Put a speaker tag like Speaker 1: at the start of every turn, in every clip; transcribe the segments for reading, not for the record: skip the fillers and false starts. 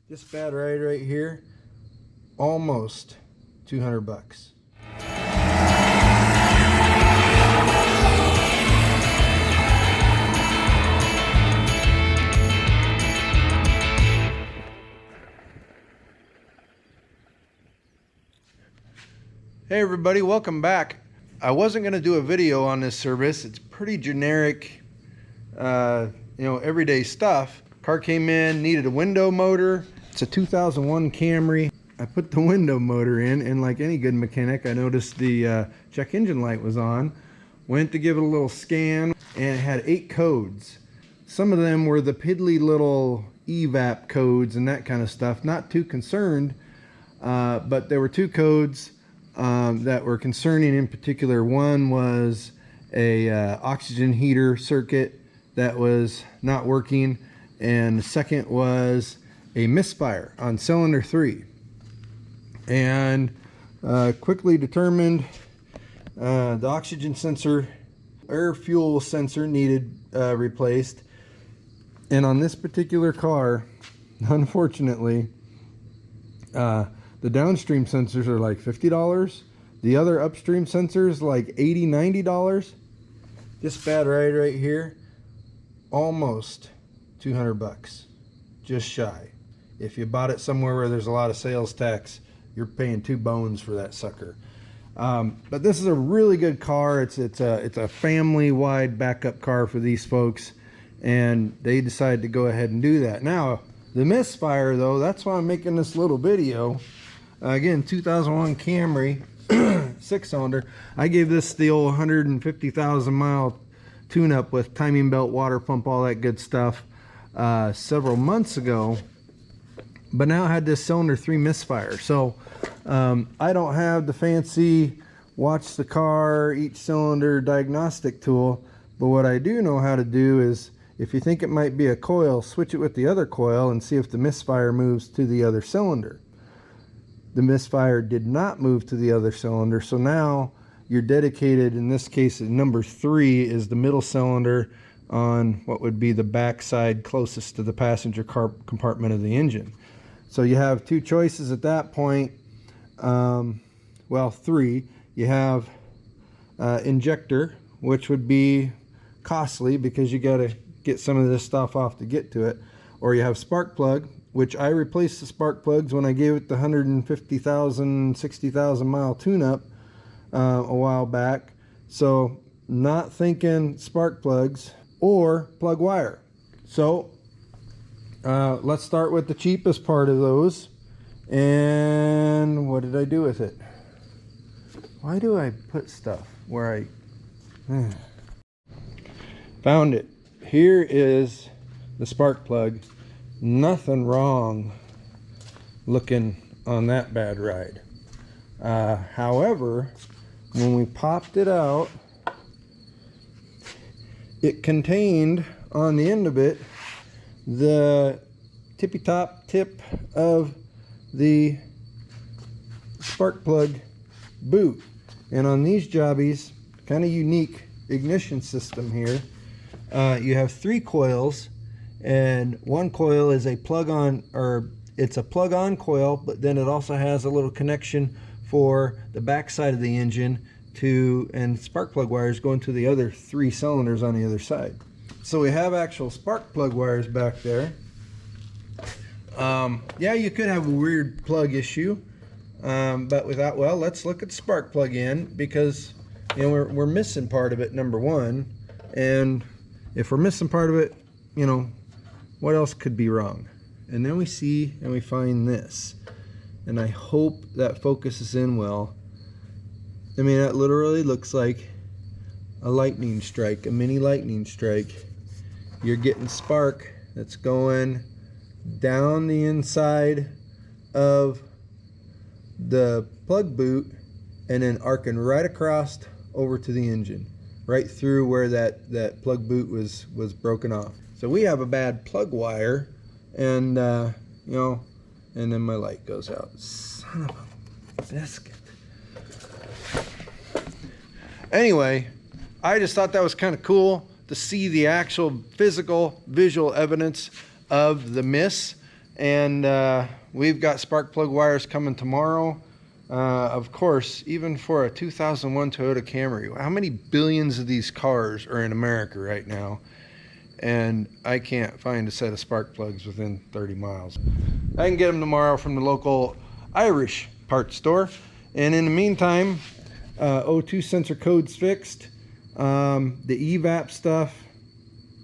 Speaker 1: This bad ride right here, almost 200 bucks. Hey everybody, welcome back. I wasn't going to do a video on this service. It's pretty generic, everyday stuff. Car came in, needed a window motor. It's a 2001 Camry. I put the window motor in, and like any good mechanic, I noticed the check engine light was on. Went to give it a little scan, and it had 8 codes. Some of them were the piddly little evap codes and that kind of stuff. Not too concerned, but there were 2 codes that were concerning in particular. One was a oxygen heater circuit that was not working, and the second was a misfire on cylinder 3. And quickly determined the oxygen sensor, air fuel sensor needed replaced. And on this particular car, unfortunately, the downstream sensors are like $50. The other upstream sensors like $80, $90. This bad ride right here, almost 200 bucks, just shy. If you bought it somewhere where there's a lot of sales tax, you're paying 2 bones for that sucker. But this is a really good car. It's a family-wide backup car for these folks, and they decided to go ahead and do that. Now, the misfire though, that's why I'm making this little video. Again, 2001 Camry, 6-cylinder. I gave this the old 150,000 mile tune-up with timing belt, water pump, all that good stuff several months ago. But now I had this cylinder 3 misfire. So I don't have the fancy watch the car, each cylinder diagnostic tool. But what I do know how to do is, if you think it might be a coil, switch it with the other coil and see if the misfire moves to the other cylinder. The misfire did not move to the other cylinder, so now you're dedicated. In this case, number 3 is the middle cylinder on what would be the back side closest to the passenger car compartment of the engine. So you have 2 choices at that point. Well, 3. You have injector, which would be costly because you got to get some of this stuff off to get to it. Or you have spark plug, which I replaced the spark plugs when I gave it the 150,000, 60,000 mile tune-up a while back. So not thinking spark plugs or plug wire. So let's start with the cheapest part of those. And what did I do with it? Why do I put stuff where I found it? Here is the spark plug. Nothing wrong looking on that bad ride. However, when we popped it out, it contained on the end of it the tippy top tip of the spark plug boot. And on these jobbies, kind of unique ignition system here, you have 3 coils, and one coil is a plug-on, or it's a plug-on coil, but then it also has a little connection for the back side of the engine and spark plug wires going to the other 3 cylinders on the other side. So we have actual spark plug wires back there. Yeah, you could have a weird plug issue, but without, well, let's look at the spark plug in, because we're missing part of it, number 1, and if we're missing part of it, what else could be wrong? And then we see and we find this, and I hope that focuses in well. I mean, that literally looks like a lightning strike, a mini lightning strike. You're getting spark that's going down the inside of the plug boot and then arcing right across over to the engine, right through where that plug boot was broken off. So we have a bad plug wire, and and then my light goes out. Son of a biscuit. Anyway, I just thought that was kind of cool to see the actual physical visual evidence of the miss. And we've got spark plug wires coming tomorrow. Of course, even for a 2001 Toyota Camry, how many billions of these cars are in America right now? And I can't find a set of spark plugs within 30 miles. I can get them tomorrow from the local Irish parts store. And in the meantime, O2 sensor code's fixed. The evap stuff,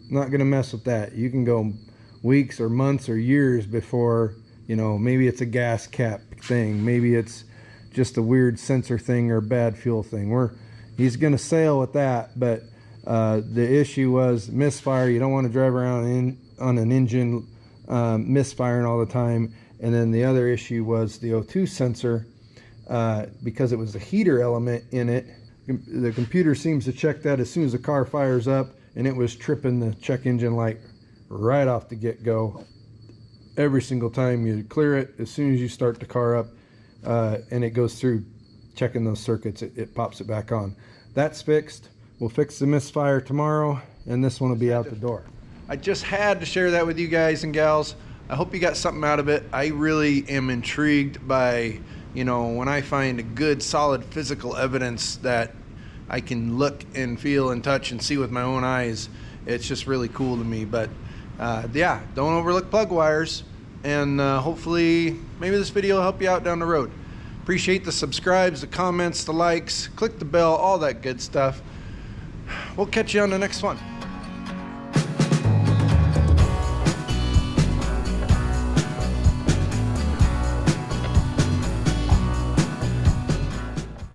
Speaker 1: not gonna mess with that. You can go weeks or months or years before, you know, maybe it's a gas cap thing, maybe it's just a weird sensor thing or bad fuel thing. He's gonna sail with that, but the issue was misfire. You don't want to drive around on an engine misfiring all the time. And then the other issue was the O2 sensor, because it was a heater element in it. The computer seems to check that as soon as the car fires up, and it was tripping the check engine light right off the get-go. Every single time you clear it, as soon as you start the car up, and it goes through checking those circuits, it pops it back on. That's fixed. We'll fix the misfire tomorrow, and this one will be out the door. I just had to share that with you guys and gals. I hope you got something out of it. I really am intrigued by, you know, when I find a good solid physical evidence that I can look and feel and touch and see with my own eyes. It's just really cool to me. But yeah, don't overlook plug wires, and hopefully maybe this video will help you out down the road. Appreciate the subscribes, the comments, the likes, click the bell, all that good stuff. We'll catch you on the next one.